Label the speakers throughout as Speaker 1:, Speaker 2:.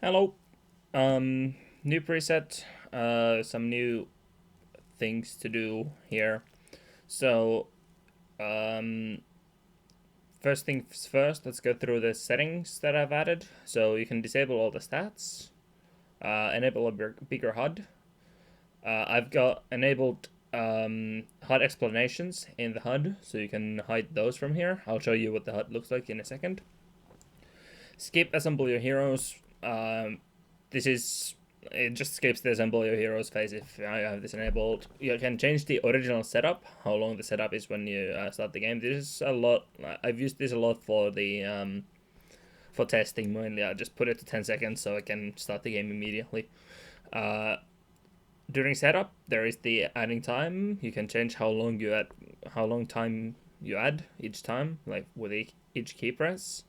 Speaker 1: Hello. New preset. Some new things to do here. So, um, first things first. Let's go through the settings that I've added. So you can disable all the stats. Enable a bigger HUD. I've got enabled HUD explanations in the HUD, so you can hide those from here. I'll show you what the HUD looks like in a second. Skip assemble your heroes. This is it just skips the assemble your heroes phase if I have this enabled. You can change the original setup, how long the setup is when you start the game. This is a lot. I've used this a lot for the for testing mainly. I just put it to 10 seconds so I can start the game immediately. During setup, there is the adding time. You can change how long time you add each time, like with each key press.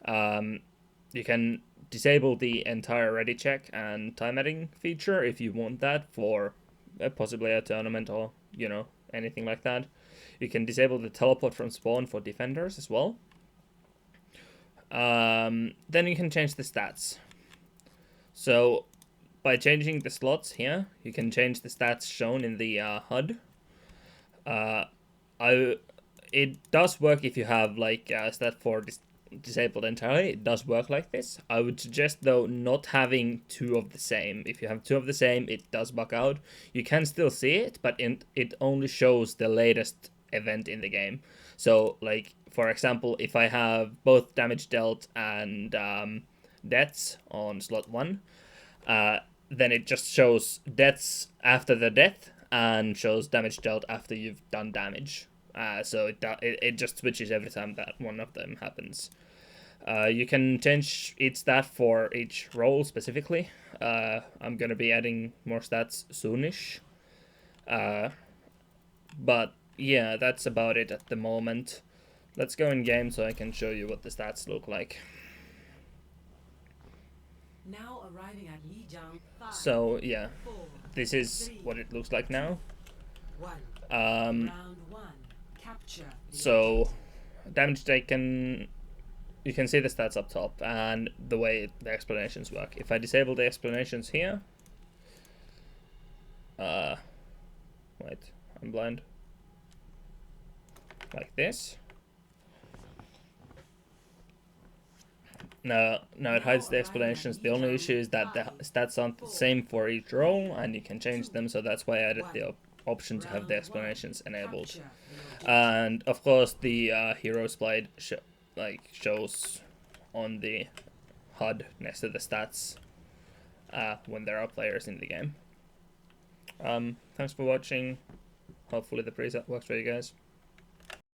Speaker 1: You can disable the entire ready check and time adding feature if you want that for possibly a tournament or anything like that. You can disable the teleport from spawn for defenders as well. Then you can change the stats. So by changing the slots here, you can change the stats shown in the HUD. It does work if you have like stat 4 disabled entirely. It does work like this. I would suggest though not having two of the same. If you have two of the same, it does bug out. You can still see it, but it only shows the latest event in the game. So like for example, if I have both damage dealt and deaths on slot 1, then it just shows deaths after the death and shows damage dealt after you've done damage. So it just switches every time that one of them happens. You can change each stat for each role specifically. I'm gonna be adding more stats soonish. But yeah, that's about it at the moment. Let's go in game so I can show you what the stats look like.
Speaker 2: Now arriving at Lijiang.
Speaker 1: So yeah, this is what it looks like now.
Speaker 2: Round one. Capture.
Speaker 1: So damage taken, you can see the stats up top and the way the explanations work. If I disable the explanations here, wait, I'm blind. Like this. Now it hides the explanations. The only issue is that the stats aren't the same for each role, and you can change them. So that's why I added the option to have the explanations enabled. And of course, the hero slide shows on the HUD next to the stats when there are players in the game. Thanks for watching. Hopefully the preset works for you guys.